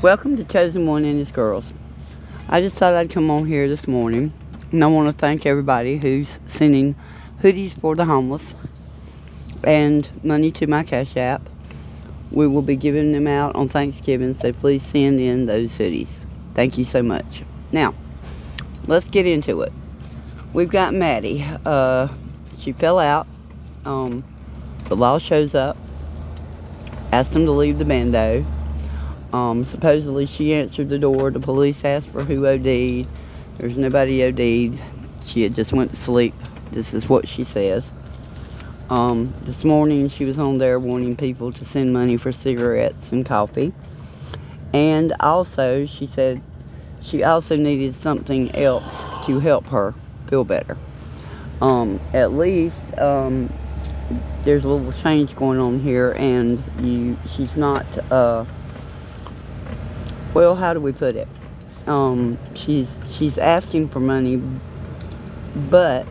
Welcome to Chosen One and His Girls. I just thought I'd come on here this morning, and I want to thank everybody who's sending hoodies for the homeless and money to my Cash App. We will be giving them out on Thanksgiving, so please send in those hoodies. Thank you so much. Now, let's get into it. We've got Maddie. She fell out. The law shows up, asked him to leave the bando. Supposedly she answered the door. The police asked for who OD'd. There's nobody OD'd. She had just went to sleep. This is what she says. This morning she was on there wanting people to send money for cigarettes and coffee. And also she said she also needed something else to help her feel better. At least there's a little change going on here, and she's not well, how do we put it? She's asking for money, but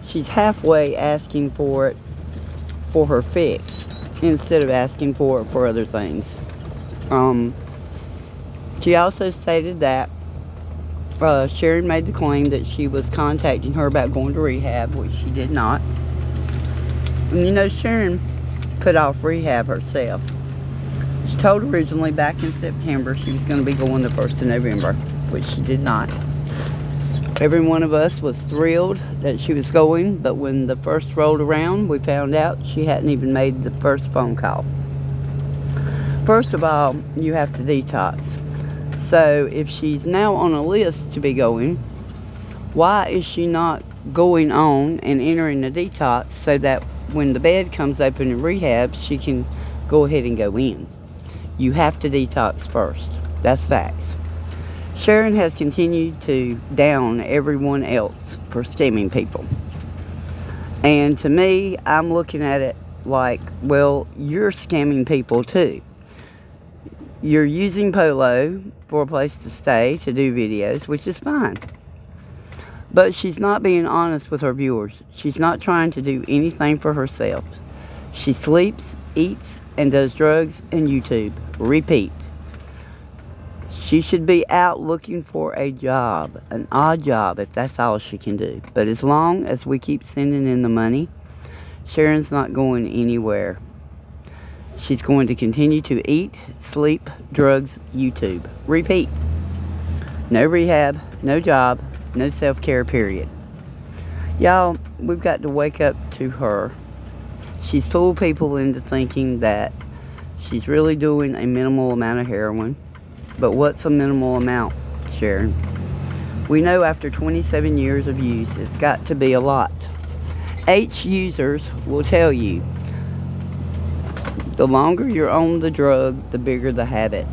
she's halfway asking for it for her fix instead of asking for it for other things. She also stated that Sharon made the claim that she was contacting her about going to rehab, which she did not. And you know, Sharon put off rehab herself. She told originally back in September she was going to be going the 1st of November, which she did not. Every one of us was thrilled that she was going, but when the first rolled around, we found out she hadn't even made the first phone call. First of all, you have to detox. So if she's now on a list to be going, why is she not going on and entering a detox so that when the bed comes open in rehab, she can go ahead and go in? You have to detox first. That's facts. Sharon has continued to down everyone else for scamming people. And to me, I'm looking at it like, well, you're scamming people too. You're using Polo for a place to stay, to do videos, which is fine. But she's not being honest with her viewers. She's not trying to do anything for herself. She sleeps, eats, and does drugs and YouTube. Repeat. She should be out looking for a job, an odd job, if that's all she can do. But as long as we keep sending in the money, Sharon's not going anywhere. She's going to continue to eat, sleep, drugs, YouTube. Repeat. No rehab, no job, no self-care, period. Y'all, we've got to wake up to her. She's fooled people into thinking that she's really doing a minimal amount of heroin. But what's a minimal amount, Sharon? We know after 27 years of use, it's got to be a lot. H users will tell you, the longer you're on the drug, the bigger the habit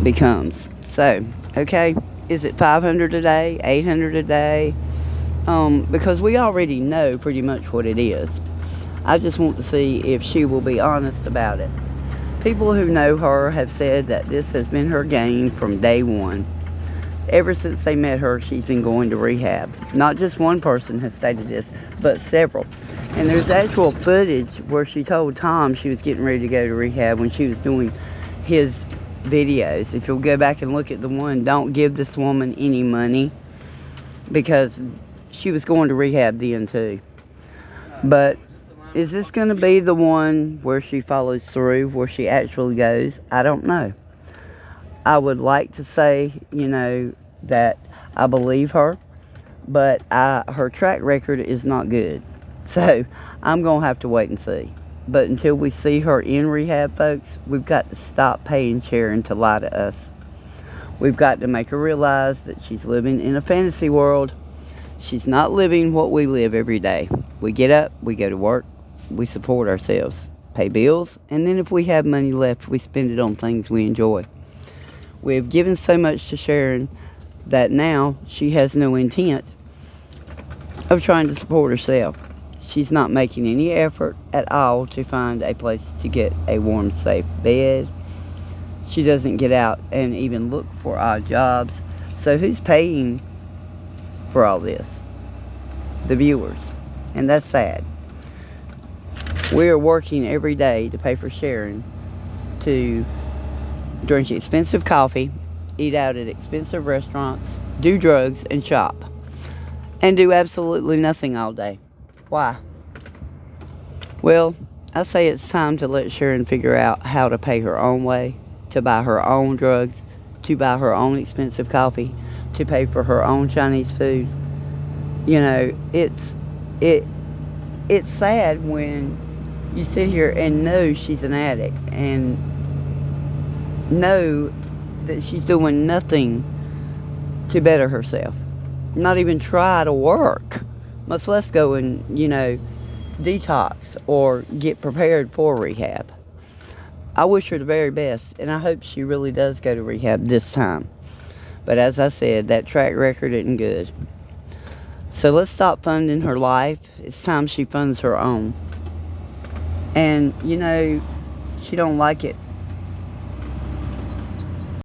becomes. So, okay, is it 500 a day, 800 a day? Because we already know pretty much what it is. I just want to see if she will be honest about it. People who know her have said that this has been her game from day one. Ever since they met her, she's been going to rehab. Not just one person has stated this, but several. And there's actual footage where she told Tom she was getting ready to go to rehab when she was doing his videos. If you'll go back and look at the one, don't give this woman any money, because she was going to rehab then too. But is this going to be the one where she follows through, where she actually goes? I don't know. I would like to say, that I believe her, but her track record is not good. So I'm going to have to wait and see. But until we see her in rehab, folks, we've got to stop paying Sharon to lie to us. We've got to make her realize that she's living in a fantasy world. She's not living what we live every day. We get up, we go to work, we support ourselves, pay bills, and then if we have money left, we spend it on things we enjoy. We have given so much to Sharon that now she has no intent of trying to support herself. She's not making any effort at all to find a place to get a warm, safe bed. She doesn't get out and even look for odd jobs. So who's paying for all this? The viewers. And that's sad. We are working every day to pay for Sharon to drink expensive coffee, eat out at expensive restaurants, do drugs, and shop. And do absolutely nothing all day. Why? Well, I say it's time to let Sharon figure out how to pay her own way, to buy her own drugs, to buy her own expensive coffee, to pay for her own Chinese food. You know, it's sad when you sit here and know she's an addict and know that she's doing nothing to better herself. Not even try to work, much less go and, detox or get prepared for rehab. I wish her the very best, and I hope she really does go to rehab this time. But as I said, that track record isn't good. So let's stop funding her life. It's time she funds her own. And, she don't like it